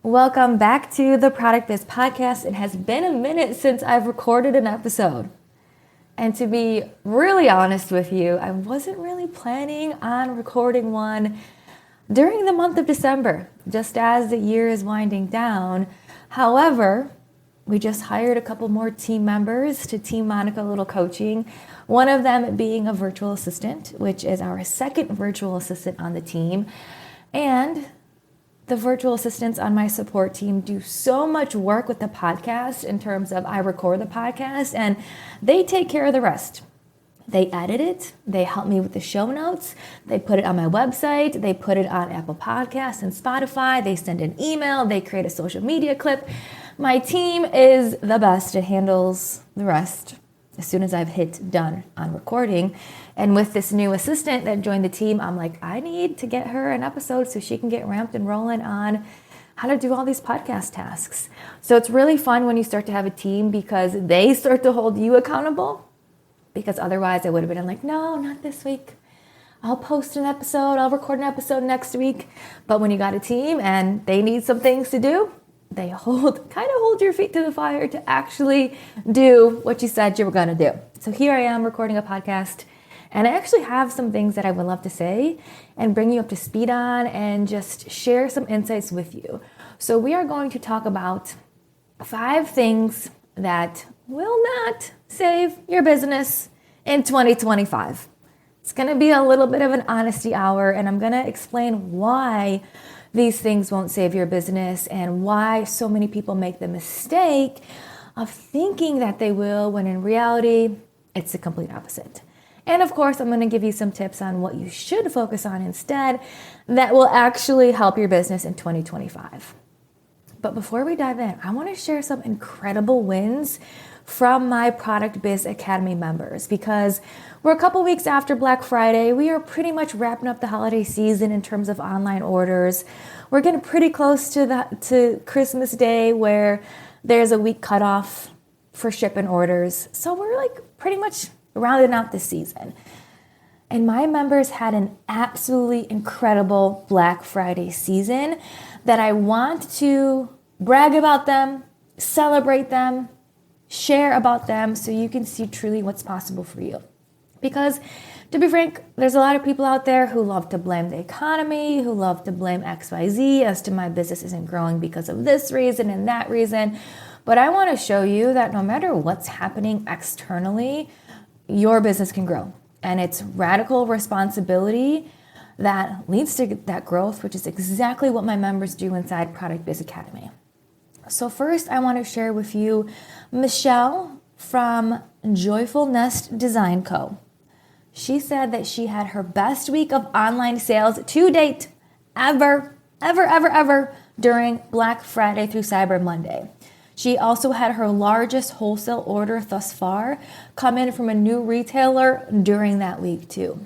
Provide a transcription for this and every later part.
Welcome back to the Product Biz Podcast. It has been a minute since I've recorded an episode. And to be really honest with you, I wasn't really planning on recording one during the month of December, just as the year is winding down. However, we just hired a couple more team members to Team Monica Little Coaching, one of them being a virtual assistant, which is our second virtual assistant on the team. And the virtual assistants on my support team do so much work with the podcast in terms of I record the podcast and they take care of the rest. They edit it, they help me with the show notes, they put it on my website, they put it on Apple Podcasts and Spotify, they send an email, they create a social media clip. My team is the best. It handles the rest as soon as I've hit done on recording. And with this new assistant that joined the team, I'm like, I need to get her an episode so she can get ramped and rolling on how to do all these podcast tasks. So it's really fun when you start to have a team because they start to hold you accountable. Because otherwise I would have been like, no, not this week. I'll post an episode, I'll record an episode next week. But when you got a team and they need some things to do, they kind of hold your feet to the fire to actually do what you said you were going to do. So here I am recording a podcast, and I actually have some things that I would love to say and bring you up to speed on and just share some insights with you. So we are going to talk about 5 things that will not save your business in 2025. It's going to be a little bit of an honesty hour, and I'm going to explain why these things won't save your business and why so many people make the mistake of thinking that they will when in reality, it's the complete opposite. And of course, I'm going to give you some tips on what you should focus on instead that will actually help your business in 2025. But before we dive in, I want to share some incredible wins from my Product Biz Academy members because we're a couple weeks after Black Friday. We are pretty much wrapping up the holiday season in terms of online orders. We're getting pretty close to Christmas Day where there's a week cutoff for shipping orders. So we're like pretty much rounding out the season. And my members had an absolutely incredible Black Friday season that I want to brag about them, celebrate them, share about them so you can see truly what's possible for you. Because to be frank, there's a lot of people out there who love to blame the economy, who love to blame XYZ as to my business isn't growing because of this reason and that reason. But I want to show you that no matter what's happening externally, your business can grow. And it's radical responsibility that leads to that growth, which is exactly what my members do inside Product Biz Academy. So first, I want to share with you Michelle from Joyful Nest Design Co. She said that she had her best week of online sales to date ever during Black Friday through Cyber Monday. She also had her largest wholesale order thus far come in from a new retailer during that week too.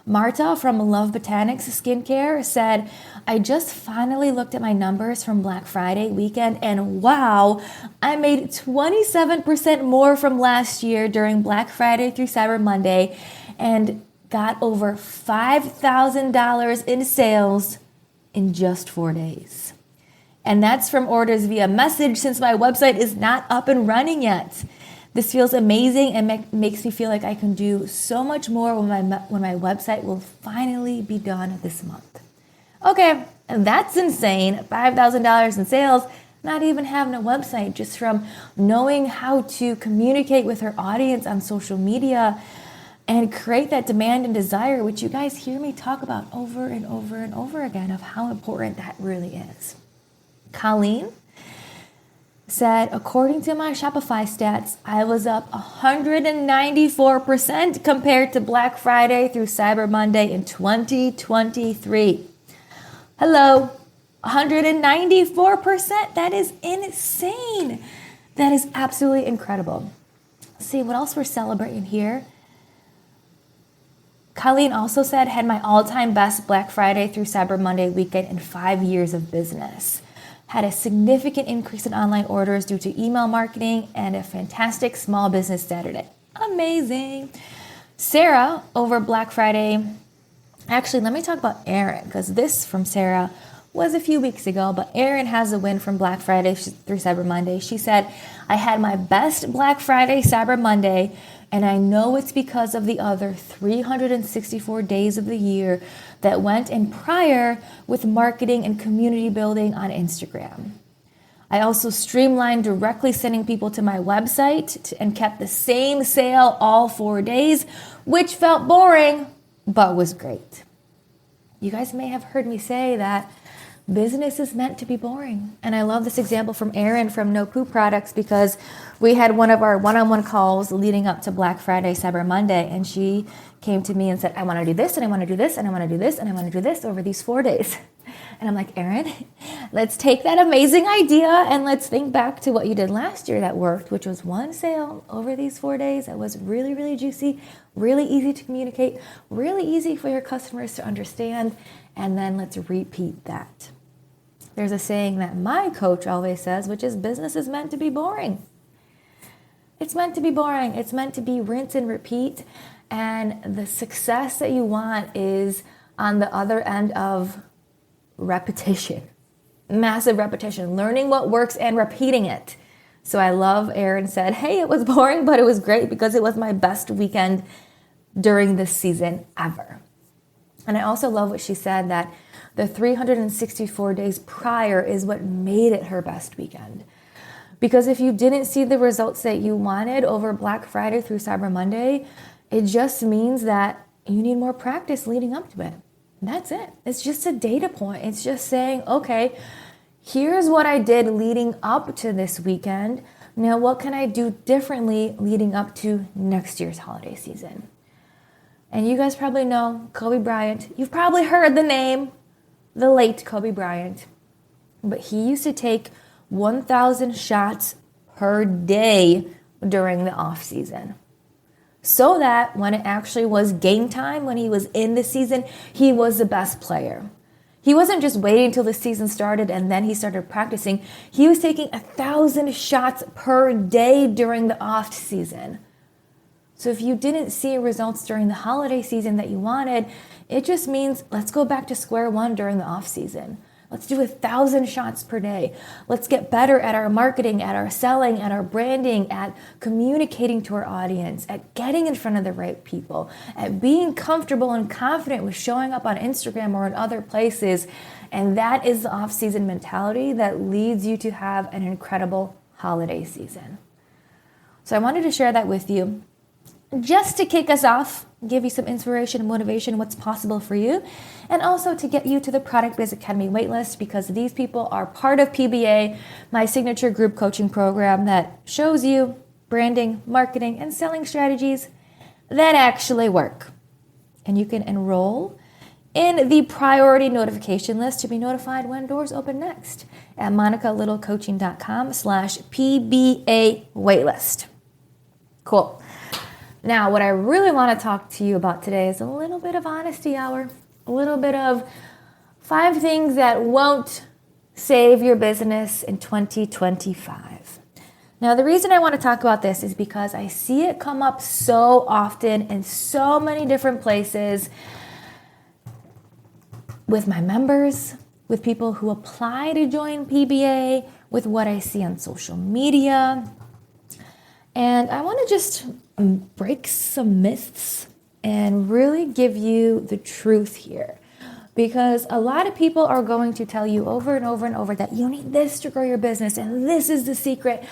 Marta from Love Botanics Skincare said, I just finally looked at my numbers from Black Friday weekend and wow, I made 27% more from last year during Black Friday through Cyber Monday and got over $5,000 in sales in just 4 days. And that's from orders via message since my website is not up and running yet. This feels amazing and makes me feel like I can do so much more when my website will finally be done this month. Okay, that's insane. $5,000 in sales, not even having a website, just from knowing how to communicate with her audience on social media and create that demand and desire, which you guys hear me talk about over and over and over again of how important that really is. Colleen said, according to my Shopify stats, I was up 194% compared to Black Friday through Cyber Monday in 2023. Hello, 194%. That is insane. That is absolutely incredible. Let's see what else we're celebrating here. Colleen also said, had my all-time best Black Friday through Cyber Monday weekend in 5 years of business. Had a significant increase in online orders due to email marketing and a fantastic small business Saturday. Amazing. Sarah over Black Friday. Actually, let me talk about Erin because this from Sarah was a few weeks ago, but Erin has a win from Black Friday through Cyber Monday. She said, I had my best Black Friday, Cyber Monday, and I know it's because of the other 364 days of the year that went in prior with marketing and community building on Instagram. I also streamlined directly sending people to my website and kept the same sale all 4 days, which felt boring, but was great. You guys may have heard me say that business is meant to be boring. And I love this example from Erin from No Poo Products, because we had one of our one-on-one calls leading up to Black Friday, Cyber Monday, and she came to me and said, I want to do this, and I want to do this, and I want to do this, and I want to do this over these 4 days. And I'm like, Erin, let's take that amazing idea and let's think back to what you did last year that worked, which was one sale over these 4 days that was really, really juicy, really easy to communicate, really easy for your customers to understand, and then let's repeat that. There's a saying that my coach always says, which is business is meant to be boring. It's meant to be boring. It's meant to be rinse and repeat. And the success that you want is on the other end of repetition, massive repetition, learning what works and repeating it. So I love Erin said, hey, it was boring, but it was great because it was my best weekend during this season ever. And I also love what she said, that the 364 days prior is what made it her best weekend. Because if you didn't see the results that you wanted over Black Friday through Cyber Monday, it just means that you need more practice leading up to it. That's it. It's just a data point. It's just saying, okay, here's what I did leading up to this weekend. Now, what can I do differently leading up to next year's holiday season? And you guys probably know Kobe Bryant. You've probably heard the name, the late Kobe Bryant. But he used to take 1,000 shots per day during the off season, so that when it actually was game time, when he was in the season, he was the best player. He wasn't just waiting until the season started and then he started practicing. He was taking 1,000 shots per day during the off season. So if you didn't see results during the holiday season that you wanted, it just means let's go back to square one during the off season. Let's do 1,000 shots per day. Let's get better at our marketing, at our selling, at our branding, at communicating to our audience, at getting in front of the right people, at being comfortable and confident with showing up on Instagram or in other places. And that is the off-season mentality that leads you to have an incredible holiday season. So I wanted to share that with you just to kick us off, give you some inspiration and motivation, what's possible for you, and also to get you to the Product Biz Academy waitlist, because these people are part of PBA, my signature group coaching program that shows you branding, marketing, and selling strategies that actually work. And you can enroll in the priority notification list to be notified when doors open next at monicalittlecoaching.com/PBA waitlist. Cool. Now, what I really want to talk to you about today is a little bit of honesty hour, a little bit of 5 things that won't save your business in 2025. Now, the reason I want to talk about this is because I see it come up so often in so many different places with my members, with people who apply to join PBA, with what I see on social media. And I want to just break some myths and really give you the truth here. Because a lot of people are going to tell you over and over and over that you need this to grow your business and this is the secret.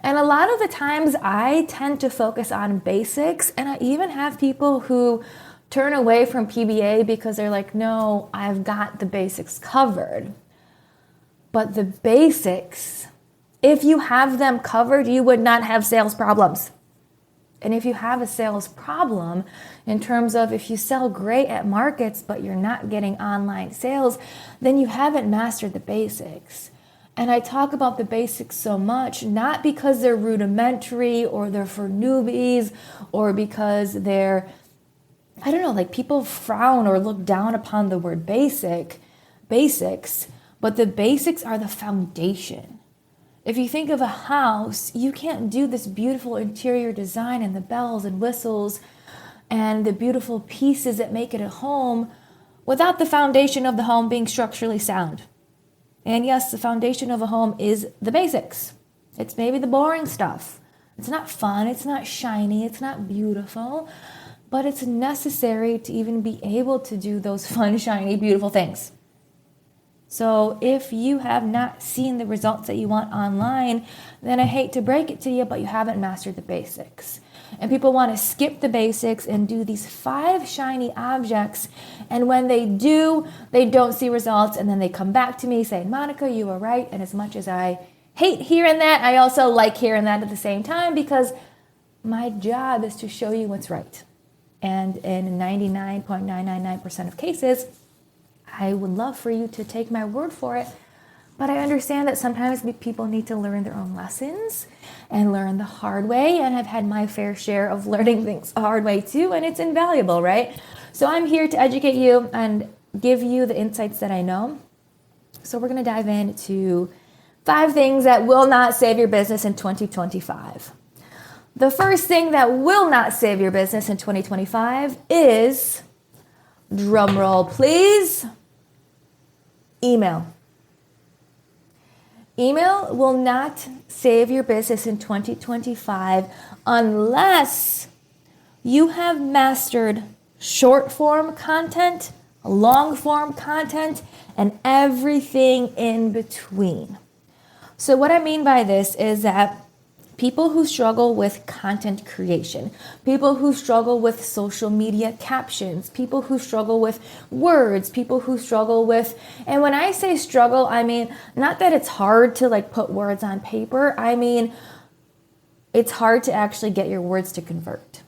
And a lot of the times I tend to focus on basics, and I even have people who turn away from PBA because they're like, no, I've got the basics covered. But the basics, if you have them covered, you would not have sales problems. And if you have a sales problem in terms of if you sell great at markets, but you're not getting online sales, then you haven't mastered the basics. And I talk about the basics so much, not because they're rudimentary or they're for newbies or because they're, I don't know, like people frown or look down upon the word basics, but the basics are the foundation. If you think of a house, you can't do this beautiful interior design and the bells and whistles and the beautiful pieces that make it a home without the foundation of the home being structurally sound. And yes, the foundation of a home is the basics. It's maybe the boring stuff. It's not fun, it's not shiny, it's not beautiful, but it's necessary to even be able to do those fun, shiny, beautiful things. So if you have not seen the results that you want online, then I hate to break it to you, but you haven't mastered the basics. And people want to skip the basics and do these 5 shiny objects. And when they do, they don't see results. And then they come back to me saying, Monica, you were right. And as much as I hate hearing that, I also like hearing that at the same time, because my job is to show you what's right. And in 99.999% of cases, I would love for you to take my word for it. But I understand that sometimes people need to learn their own lessons and learn the hard way. And I've had my fair share of learning things the hard way too. And it's invaluable, right? So I'm here to educate you and give you the insights that I know. So we're going to dive into 5 things that will not save your business in 2025. The first thing that will not save your business in 2025 is, drum roll please, email. Email will not save your business in 2025 unless you have mastered short form content, long form content, and everything in between. So what I mean by this is that people who struggle with content creation, people who struggle with social media captions, people who struggle with words, people who struggle with, and when I say struggle, I mean, not that it's hard to put words on paper. I mean, it's hard to actually get your words to convert.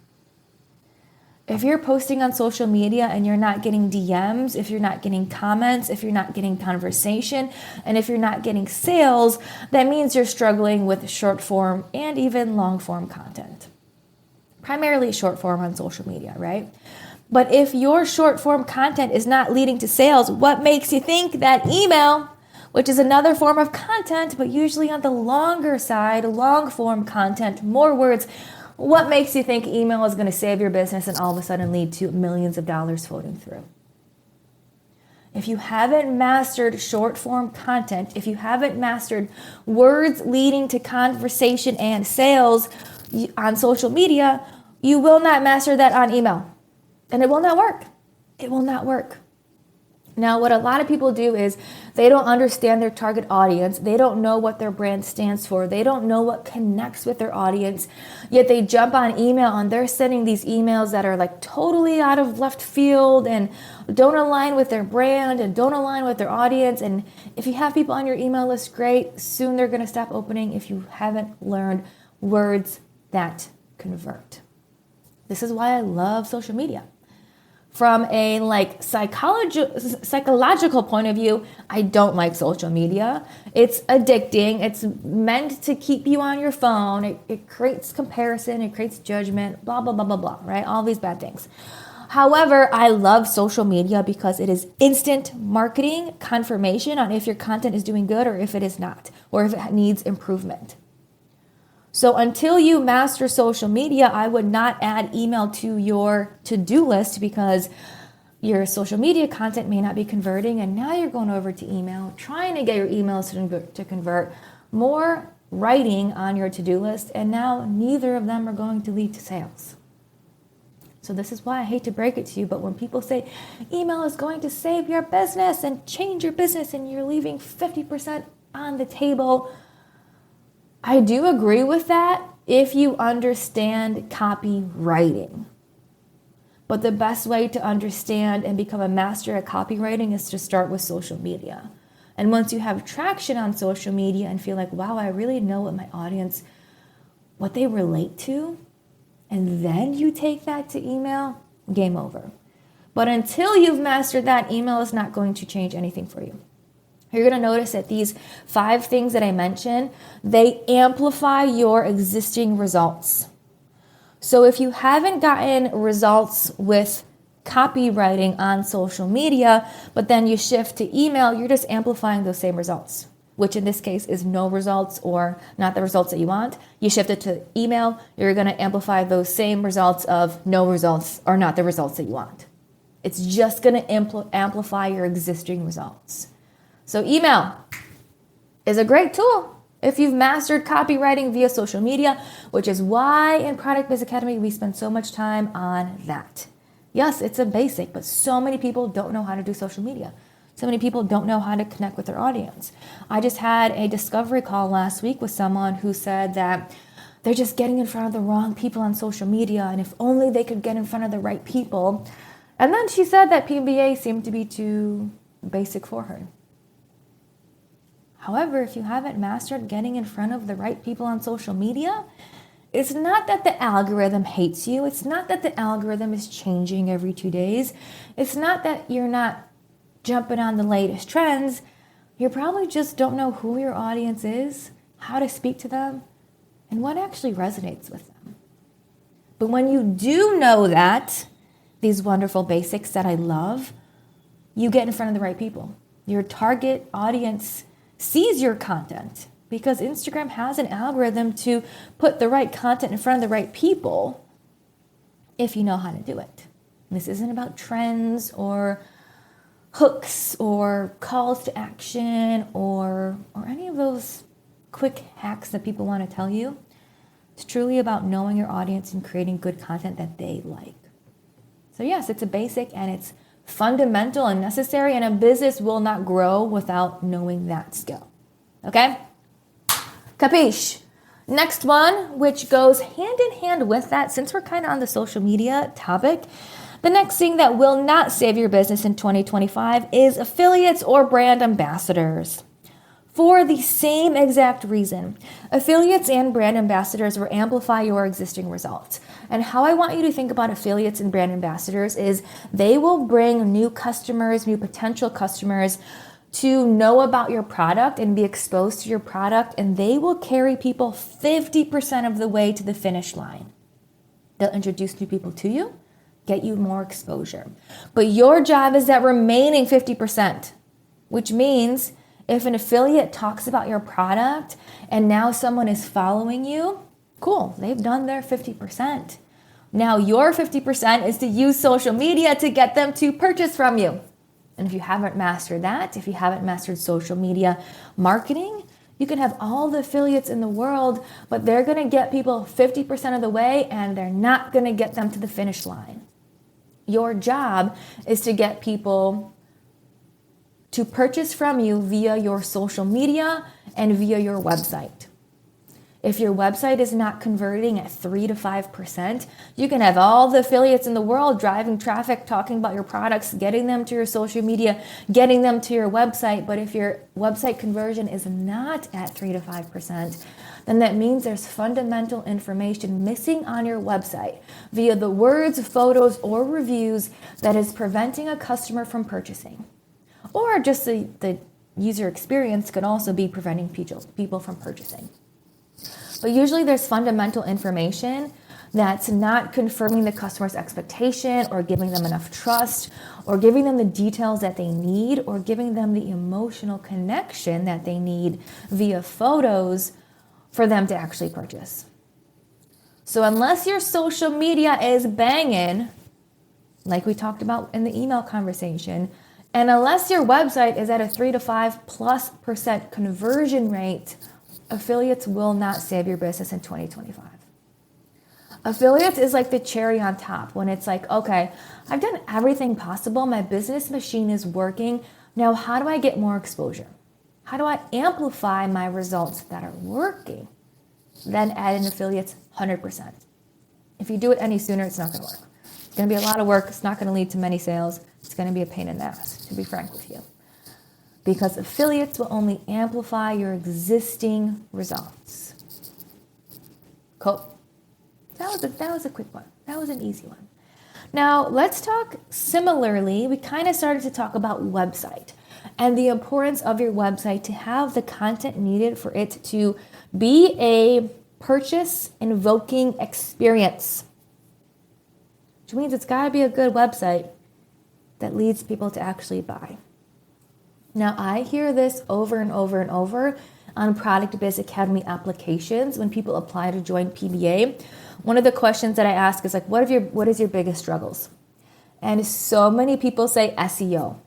If you're posting on social media and you're not getting DMs, if you're not getting comments, if you're not getting conversation, and if you're not getting sales, that means you're struggling with short form and even long form content. Primarily short form on social media, right? But if your short form content is not leading to sales, what makes you think that email, which is another form of content, but usually on the longer side, long form content, more words, what makes you think email is going to save your business and all of a sudden lead to millions of dollars floating through? If you haven't mastered short form content, if you haven't mastered words leading to conversation and sales on social media, you will not master that on email. And it will not work. It will not work. Now, what a lot of people do is they don't understand their target audience. They don't know what their brand stands for. They don't know what connects with their audience. Yet they jump on email and they're sending these emails that are totally out of left field and don't align with their brand and don't align with their audience. And if you have people on your email list, great. Soon they're going to stop opening if you haven't learned words that convert. This is why I love social media. From a psychological point of view, I don't like social media. It's addicting. It's meant to keep you on your phone. It creates comparison. It creates judgment, blah, blah, blah, blah, blah, right? All these bad things. However, I love social media because it is instant marketing confirmation on if your content is doing good or if it is not, or if it needs improvement. So until you master social media, I would not add email to your to-do list because your social media content may not be converting. And now you're going over to email, trying to get your emails to convert, more writing on your to-do list. And now neither of them are going to lead to sales. So this is why I hate to break it to you. But when people say email is going to save your business and change your business and you're leaving 50% on the table, I do agree with that if you understand copywriting. But the best way to understand and become a master at copywriting is to start with social media. And once you have traction on social media and feel like, wow, I really know what my audience, what they relate to, and then you take that to email, game over. But until you've mastered that, email is not going to change anything for you. You're going to notice that these 5 things that I mentioned, they amplify your existing results. So if you haven't gotten results with copywriting on social media, but then you shift to email, you're just amplifying those same results, which in this case is no results or not the results that you want. You shift it to email, you're going to amplify those same results of no results or not the results that you want. It's just going to amplify your existing results. So email, is a great tool if you've mastered copywriting via social media, which is why in Product Biz Academy we spend so much time on that. Yes, it's a basic, but so many people don't know how to do social media. So many people don't know how to connect with their audience. I just had a discovery call last week with someone who said that they're just getting in front of the wrong people on social media, and if only they could get in front of the right people. And then she said that PMBA seemed to be too basic for her. However, if you haven't mastered getting in front of the right people on social media, it's not that the algorithm hates you. It's not that the algorithm is changing every 2 days. It's not that you're not jumping on the latest trends. You probably just don't know who your audience is, how to speak to them, and what actually resonates with them. But when you do know that, these wonderful basics that I love, you get in front of the right people. Your target audience sees your content because Instagram has an algorithm to put the right content in front of the right people if you know how to do it. This isn't about trends or hooks or calls to action or any of those quick hacks that people want to tell you. It's truly about knowing your audience and creating good content that they like. So yes, it's a basic and it's fundamental and necessary, and a business will not grow without knowing that skill. Okay? Capiche? Next one, which goes hand in hand with that, since we're kind of on the social media topic, the next thing that will not save your business in 2025 is affiliates or brand ambassadors. For the same exact reason, affiliates and brand ambassadors will amplify your existing results. And how I want you to think about affiliates and brand ambassadors is they will bring new customers, new potential customers to know about your product and be exposed to your product, and they will carry people 50% of the way to the finish line. They'll introduce new people to you, get you more exposure. But your job is that remaining 50%, which means if an affiliate talks about your product and now someone is following you, cool, they've done their 50%. Now your 50% is to use social media to get them to purchase from you. And if you haven't mastered that, if you haven't mastered social media marketing, you can have all the affiliates in the world, but they're going to get people 50% of the way and they're not going to get them to the finish line. Your job is to get people to purchase from you via your social media and via your website. If your website is not converting at 3 to 5%, you can have all the affiliates in the world driving traffic, talking about your products, getting them to your social media, getting them to your website. But if your website conversion is not at 3 to 5%, then that means there's fundamental information missing on your website via the words, photos, or reviews that is preventing a customer from purchasing. Or just the user experience could also be preventing people from purchasing. But usually there's fundamental information that's not confirming the customer's expectation or giving them enough trust or giving them the details that they need or giving them the emotional connection that they need via photos for them to actually purchase. So unless your social media is banging, like we talked about in the email conversation, and unless your website is at a 3 to 5+% conversion rate, affiliates will not save your business in 2025. Affiliates is like the cherry on top when it's like, okay, I've done everything possible. My business machine is working. Now, how do I get more exposure? How do I amplify my results that are working? Then add in affiliates 100%. If you do it any sooner, it's not going to work. It's going to be a lot of work. It's not going to lead to many sales. It's going to be a pain in the ass, to be frank with you. Because affiliates will only amplify your existing results. Cool. That was a quick one. That was an easy one. Now, let's talk similarly. We kind of started to talk about website and the importance of your website to have the content needed for it to be a purchase-invoking experience. Which means it's got to be a good website that leads people to actually buy. Now, I hear this over and over and over on Product Biz Academy applications when people apply to join PBA. One of the questions that I ask is like, what is your biggest struggles? And so many people say SEO.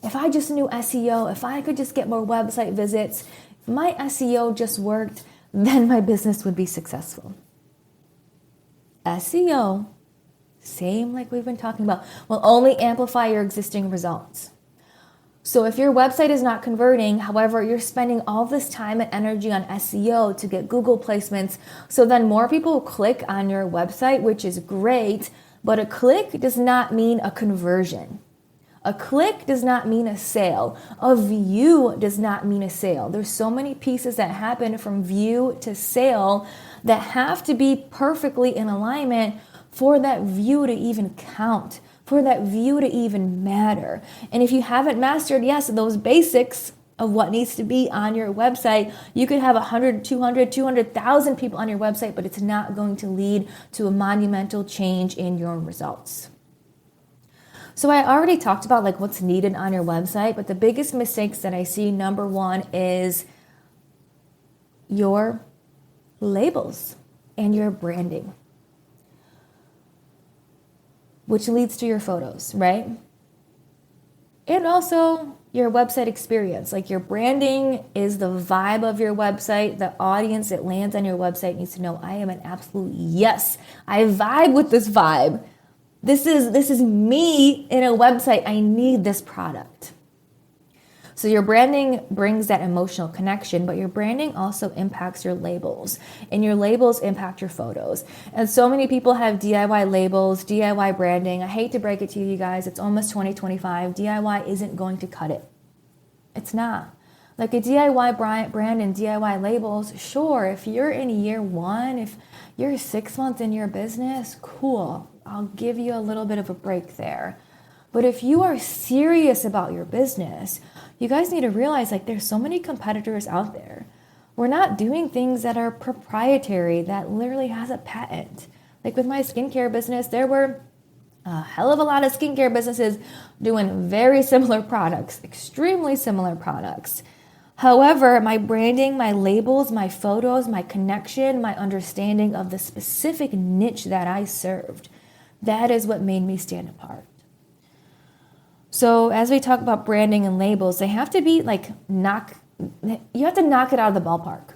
If I just knew SEO, if I could just get more website visits, my SEO just worked, then my business would be successful. SEO, same like we've been talking about, will only amplify your existing results. So if your website is not converting, however, you're spending all this time and energy on SEO to get Google placements, so then more people click on your website, which is great, but a click does not mean a conversion. A click does not mean a sale. A view does not mean a sale. There's so many pieces that happen from view to sale that have to be perfectly in alignment for that view to even count, for that view to even matter. And if you haven't mastered, yes, those basics of what needs to be on your website, you could have 100, 200, 200,000 people on your website, but it's not going to lead to a monumental change in your results. So I already talked about like what's needed on your website, but the biggest mistakes that I see, number one, is your labels and your branding, which leads to your photos, right? And also your website experience. Like your branding is the vibe of your website. The audience that lands on your website needs to know, I am an absolute yes. I vibe with this vibe. This is me in a website. I need this product. So your branding brings that emotional connection, but your branding also impacts your labels, and your labels impact your photos. And so many people have DIY labels, DIY branding. I hate to break it to you guys. It's almost 2025. DIY isn't going to cut it. It's not. Like a DIY brand and DIY labels, sure, if you're in year one, if you're 6 months in your business, cool. I'll give you a little bit of a break there. But if you are serious about your business, you guys need to realize like there's so many competitors out there. We're not doing things that are proprietary, that literally has a patent. Like with my skincare business, there were a hell of a lot of skincare businesses doing very similar products, extremely similar products. However, my branding, my labels, my photos, my connection, my understanding of the specific niche that I served, that is what made me stand apart. So as we talk about branding and labels, they have to be like you have to knock it out of the ballpark.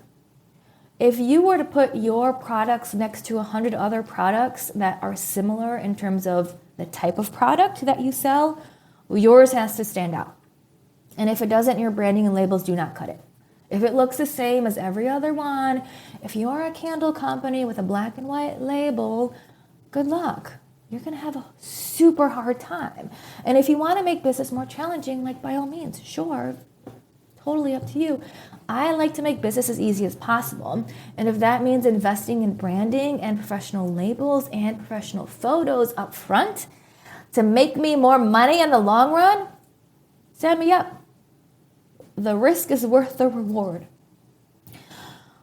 If you were to put your products next to 100 other products that are similar in terms of the type of product that you sell, yours has to stand out. And if it doesn't, your branding and labels do not cut it. If it looks the same as every other one, if you're a candle company with a black and white label, good luck. You're going to have a super hard time. And if you want to make business more challenging, like by all means, sure, totally up to you. I like to make business as easy as possible. And if that means investing in branding and professional labels and professional photos up front to make me more money in the long run, sign me up. The risk is worth the reward.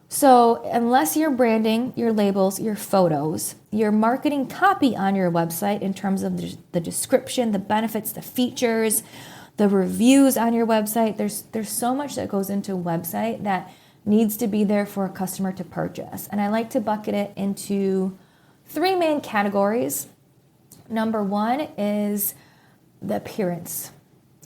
So unless you're branding, your labels, your photos, your marketing copy on your website in terms of the description, the benefits, the features, the reviews on your website, there's so much that goes into a website that needs to be there for a customer to purchase. And I like to bucket it into 3 main categories. Number 1 is the appearance.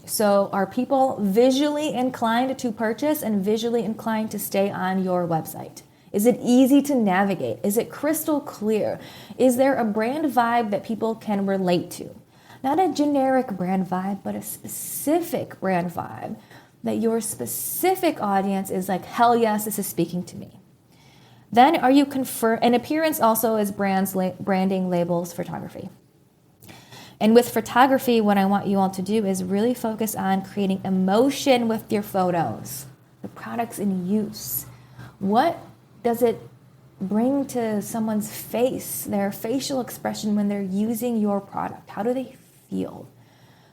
So are people visually inclined to purchase and visually inclined to stay on your website? Is it easy to navigate? Is it crystal clear? Is there a brand vibe that people can relate to? Not a generic brand vibe, but a specific brand vibe that your specific audience is like, hell yes, this is speaking to me. Then are you and appearance also is branding, labels, photography. And with photography, what I want you all to do is really focus on creating emotion with your photos, the products in use. What does it bring to someone's face, their facial expression when they're using your product? How do they feel?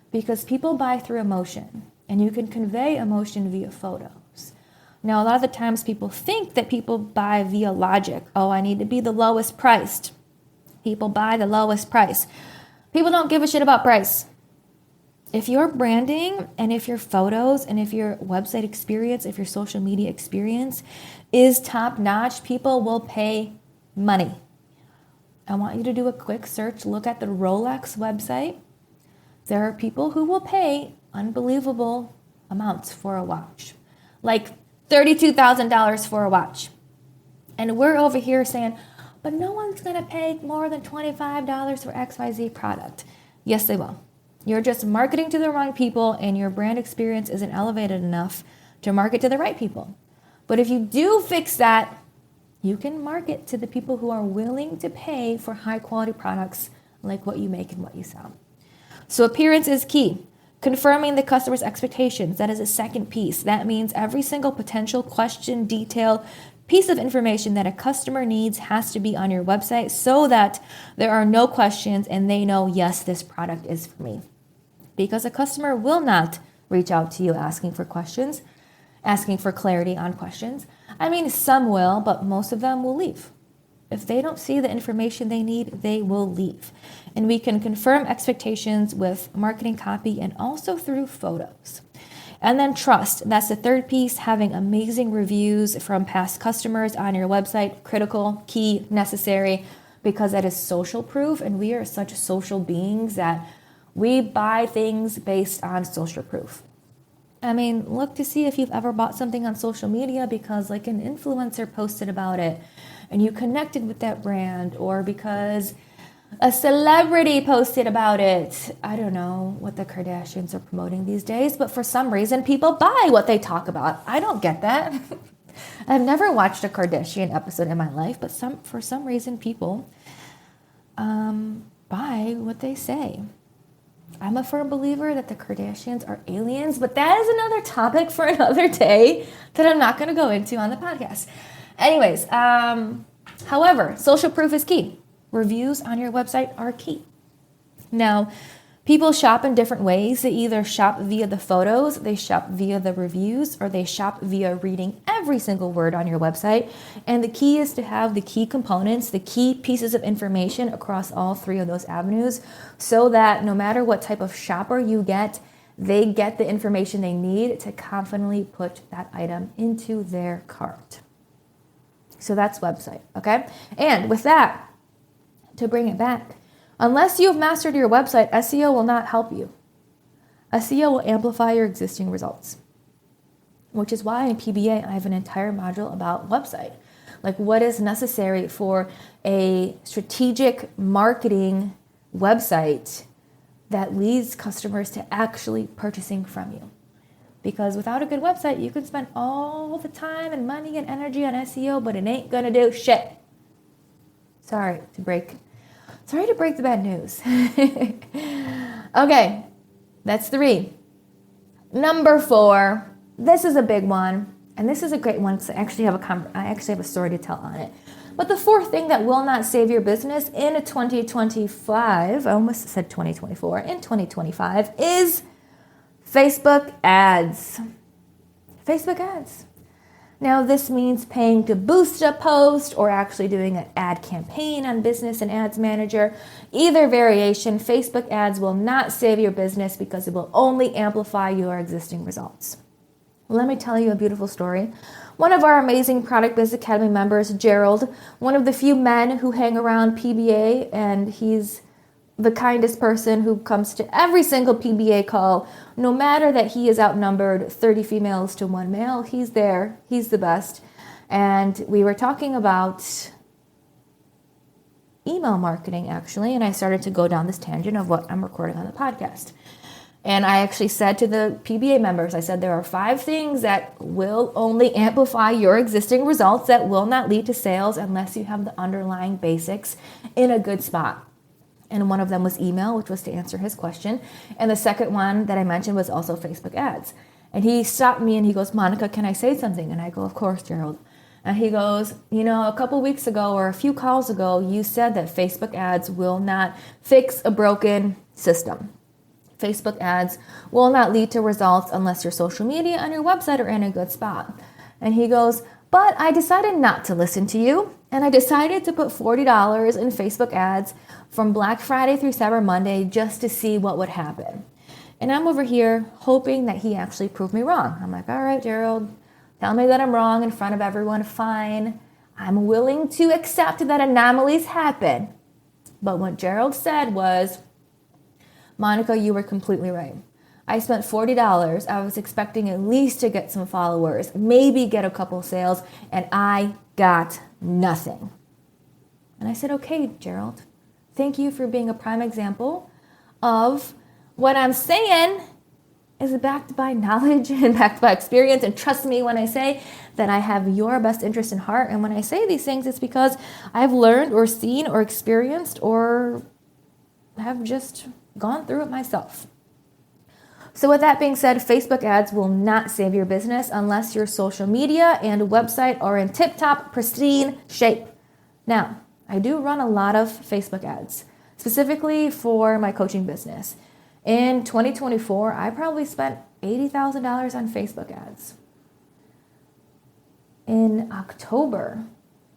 Because people buy through emotion, and you can convey emotion via photos. Now, a lot of the times people think that people buy via logic. Oh, I need to be the lowest priced. People buy the lowest price. People don't give a shit about price. If your branding and if your photos and if your website experience, if your social media experience is top notch, people will pay money. I want you to do a quick search. Look at the Rolex website. There are people who will pay unbelievable amounts for a watch. Like $32,000 for a watch. And we're over here saying, but no one's going to pay more than $25 for XYZ product. Yes, they will. You're just marketing to the wrong people, and your brand experience isn't elevated enough to market to the right people. But if you do fix that, you can market to the people who are willing to pay for high quality products like what you make and what you sell. So appearance is key. Confirming the customer's expectations, that is a second piece. That means every single potential question, detail, piece of information that a customer needs has to be on your website so that there are no questions and they know, yes, this product is for me. Because a customer will not reach out to you asking for questions, asking for clarity on questions. I mean, some will, but most of them will leave. If they don't see the information they need, they will leave. And we can confirm expectations with marketing copy and also through photos. And then trust, that's the third piece, having amazing reviews from past customers on your website, critical, key, necessary, because that is social proof, and we are such social beings that we buy things based on social proof. I mean, look to see if you've ever bought something on social media because like an influencer posted about it and you connected with that brand, or because a celebrity posted about it. I don't know what the Kardashians are promoting these days, but for some reason people buy what they talk about. I don't get that. I've never watched a Kardashian episode in my life, but for some reason people buy what they say. I'm a firm believer that the Kardashians are aliens, but that is another topic for another day that I'm not going to go into on the podcast. Anyways, however, social proof is key. Reviews on your website are key. Now, people shop in different ways. They either shop via the photos, they shop via the reviews, or they shop via reading every single word on your website. And the key is to have the key components, the key pieces of information across all three of those avenues so that no matter what type of shopper you get, they get the information they need to confidently put that item into their cart. So that's website, okay? And with that, to bring it back, unless you've mastered your website, SEO will not help you. SEO will amplify your existing results, which is why in PBA I have an entire module about website. Like what is necessary for a strategic marketing website that leads customers to actually purchasing from you. Because without a good website, you can spend all the time and money and energy on SEO, but it ain't gonna do shit. Sorry to break the bad news. Okay, that's 3. Number 4, this is a big one, and this is a great one because I actually have a story to tell on it. But the 4th thing that will not save your business in 2025, I almost said 2024, in 2025 is Facebook ads. Facebook ads. Now, this means paying to boost a post or actually doing an ad campaign on Business and Ads Manager. Either variation, Facebook ads will not save your business because it will only amplify your existing results. Let me tell you a beautiful story. One of our amazing Product Biz Academy members, Gerald, one of the few men who hang around PBA, and he's the kindest person who comes to every single PBA call, no matter that he is outnumbered 30 females to 1 male, he's there, he's the best. And we were talking about email marketing actually, and I started to go down this tangent of what I'm recording on the podcast. And I actually said to the PBA members, I said there are 5 things that will only amplify your existing results that will not lead to sales unless you have the underlying basics in a good spot. And one of them was email, which was to answer his question. And the second one that I mentioned was also Facebook ads. And he stopped me and he goes, Monica, can I say something? And I go, of course, Gerald. And he goes, a couple weeks ago or a few calls ago, you said that Facebook ads will not fix a broken system. Facebook ads will not lead to results unless your social media and your website are in a good spot. And he goes, but I decided not to listen to you. And I decided to put $40 in Facebook ads from Black Friday through Cyber Monday just to see what would happen. And I'm over here hoping that he actually proved me wrong. I'm like, all right, Gerald, tell me that I'm wrong in front of everyone. Fine. I'm willing to accept that anomalies happen. But what Gerald said was, Monica, you were completely right. I spent $40. I was expecting at least to get some followers, maybe get a couple sales, and I got nothing. And I said, okay, Gerald, thank you for being a prime example of what I'm saying is backed by knowledge and backed by experience. And trust me when I say that I have your best interest in heart. And when I say these things, it's because I've learned or seen or experienced or have just gone through it myself. So with that being said, Facebook ads will not save your business unless your social media and website are in tip-top, pristine shape. Now, I do run a lot of Facebook ads, specifically for my coaching business. In 2024, I probably spent $80,000 on Facebook ads. In October,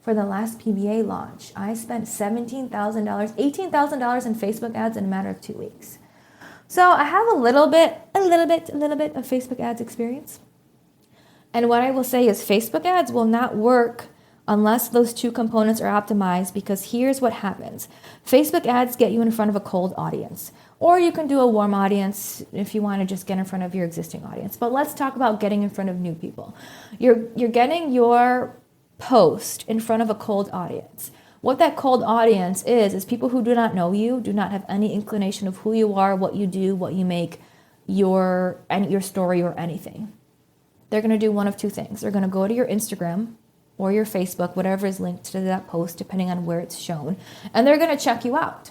for the last PBA launch, I spent $17,000, $18,000 in Facebook ads in a matter of 2 weeks. So I have a little bit of Facebook ads experience. And what I will say is Facebook ads will not work unless those two components are optimized, because here's what happens. Facebook ads get you in front of a cold audience, or you can do a warm audience if you want to just get in front of your existing audience. But let's talk about getting in front of new people. You're getting your post in front of a cold audience. What that cold audience is people who do not know you, do not have any inclination of who you are, what you do, what you make, your story or anything. They're going to do one of two things. They're going to go to your Instagram or your Facebook, whatever is linked to that post, depending on where it's shown, and they're going to check you out.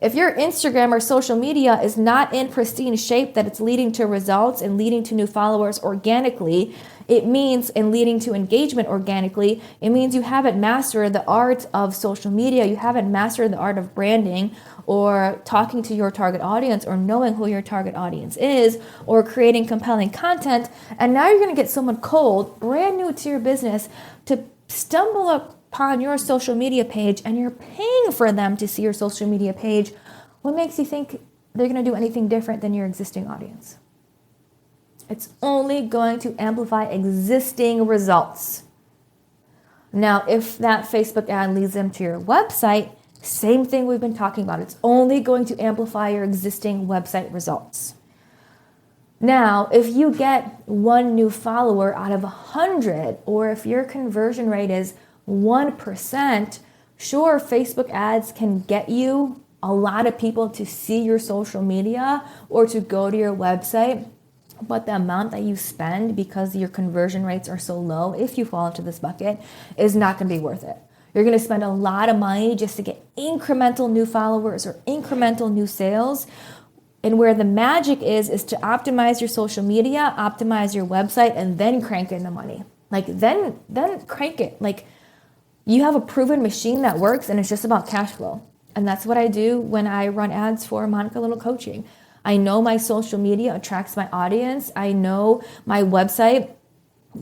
If your Instagram or social media is not in pristine shape, that it's leading to results and leading to new followers organically, it means, and leading to engagement organically, it means you haven't mastered the art of social media, you haven't mastered the art of branding, or talking to your target audience, or knowing who your target audience is, or creating compelling content. And now you're going to get someone cold, brand new to your business, to stumble upon your social media page, and you're paying for them to see your social media page. What makes you think they're going to do anything different than your existing audience? It's only going to amplify existing results. Now, if that Facebook ad leads them to your website, same thing we've been talking about. It's only going to amplify your existing website results. Now, if you get one new follower out of 100, or if your conversion rate is 1%, sure, Facebook ads can get you a lot of people to see your social media or to go to your website. But the amount that you spend, because your conversion rates are so low, if you fall into this bucket, is not going to be worth it. You're going to spend a lot of money just to get incremental new followers or incremental new sales. And where the magic is to optimize your social media, optimize your website, and then crank in the money. Like then crank it. Like you have a proven machine that works, and it's just about cash flow. And that's what I do when I run ads for Monica Little Coaching. I know my social media attracts my audience. I know my website,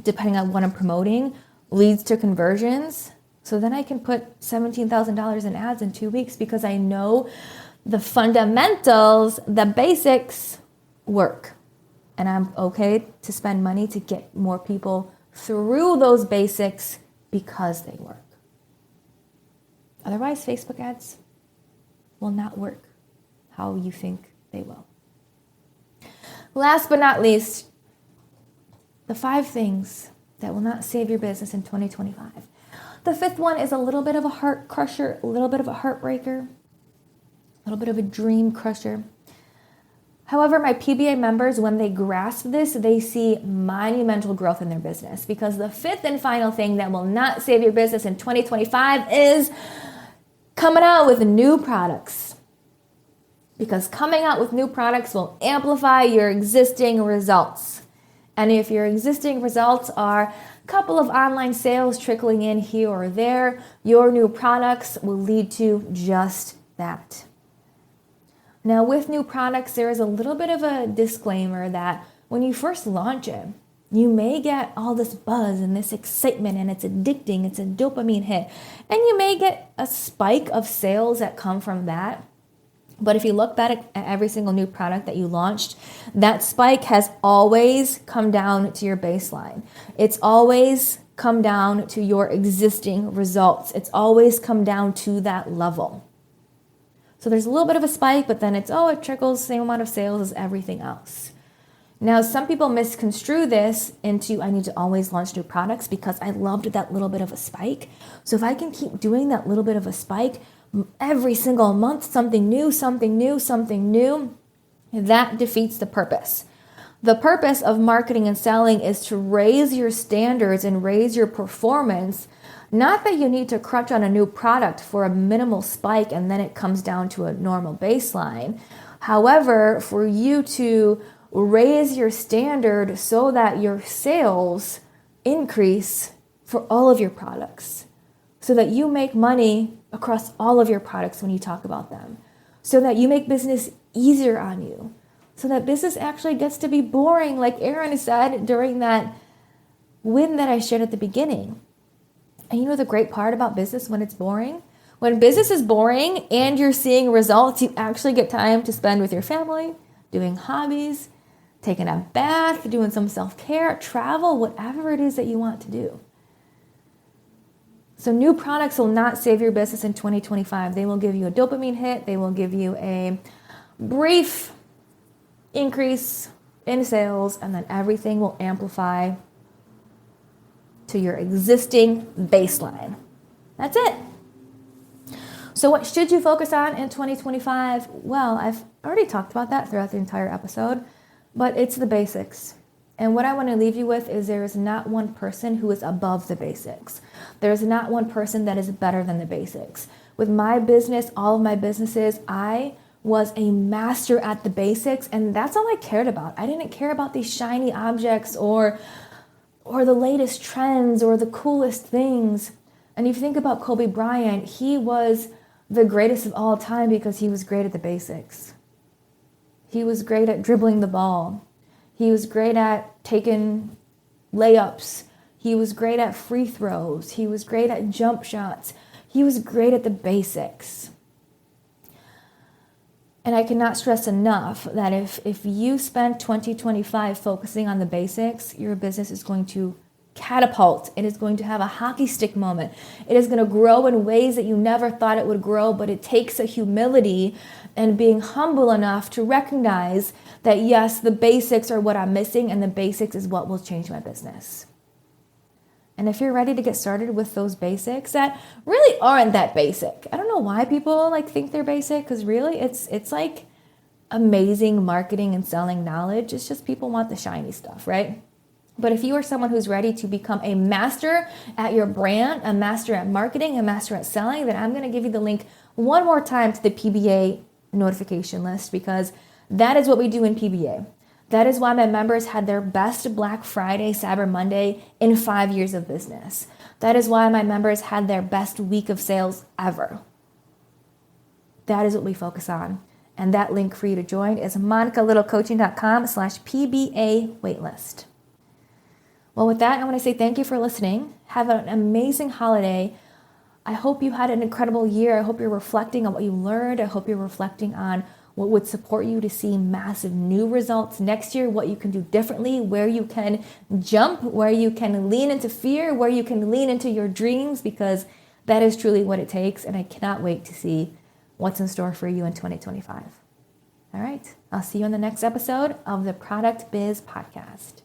depending on what I'm promoting, leads to conversions. So then I can put $17,000 in ads in 2 weeks, because I know the fundamentals, the basics work. And I'm okay to spend money to get more people through those basics because they work. Otherwise, Facebook ads will not work how you think they will. Last but not least, the 5 things that will not save your business in 2025. The 5th one is a little bit of a heart crusher, a little bit of a heartbreaker, a little bit of a dream crusher. However, my PBA members, when they grasp this, they see monumental growth in their business, because the 5th and final thing that will not save your business in 2025 is coming out with new products. Because coming out with new products will amplify your existing results. And if your existing results are a couple of online sales trickling in here or there, your new products will lead to just that. Now, with new products, there is a little bit of a disclaimer that when you first launch it, you may get all this buzz and this excitement, and it's addicting, it's a dopamine hit. And you may get a spike of sales that come from that. But if you look back at every single new product that you launched, that spike has always come down to your baseline. It's always come down to your existing results. It's always come down to that level. So there's a little bit of a spike, but then it trickles the same amount of sales as everything else. Now, some people misconstrue this into I need to always launch new products because I loved that little bit of a spike. So if I can keep doing that little bit of a spike every single month, something new, something new, something new, that defeats the purpose. The purpose of marketing and selling is to raise your standards and raise your performance. Not that you need to crunch on a new product for a minimal spike and then it comes down to a normal baseline. However, for you to raise your standard so that your sales increase for all of your products, so that you make money across all of your products when you talk about them, so that you make business easier on you, so that business actually gets to be boring, like Aaron said during that win that I shared at the beginning. And you know the great part about business when it's boring? When business is boring and you're seeing results, you actually get time to spend with your family, doing hobbies, taking a bath, doing some self-care, travel, whatever it is that you want to do. So new products will not save your business in 2025. They will give you a dopamine hit. They will give you a brief increase in sales, and then everything will amplify to your existing baseline. That's it. So what should you focus on in 2025? Well, I've already talked about that throughout the entire episode, but it's the basics. And what I want to leave you with is there is not one person who is above the basics. There is not one person that is better than the basics. With my business, all of my businesses, I was a master at the basics, and that's all I cared about. I didn't care about these shiny objects or the latest trends or the coolest things. And if you think about Kobe Bryant, he was the greatest of all time because he was great at the basics. He was great at dribbling the ball. He was great at taking layups. He was great at free throws. He was great at jump shots. He was great at the basics. And I cannot stress enough that if you spend 2025 focusing on the basics, your business is going to catapult. It is going to have a hockey stick moment. It is going to grow in ways that you never thought it would grow, but it takes a humility and being humble enough to recognize that yes, the basics are what I'm missing, and the basics is what will change my business. And if you're ready to get started with those basics that really aren't that basic, I don't know why people think they're basic, because really it's like amazing marketing and selling knowledge. It's just people want the shiny stuff, right? But if you are someone who's ready to become a master at your brand, a master at marketing, a master at selling, then I'm going to give you the link one more time to the PBA notification list, because that is what we do in PBA. That is why my members had their best Black Friday, Cyber Monday in 5 years of business. That is why my members had their best week of sales ever. That is what we focus on. And that link for you to join is monicalittlecoaching.com/PBA waitlist. Well, with that, I want to say thank you for listening. Have an amazing holiday. I hope you had an incredible year. I hope you're reflecting on what you learned. I hope you're reflecting on what would support you to see massive new results next year, what you can do differently, where you can jump, where you can lean into fear, where you can lean into your dreams, because that is truly what it takes. And I cannot wait to see what's in store for you in 2025. All right. I'll see you on the next episode of the Product Biz Podcast.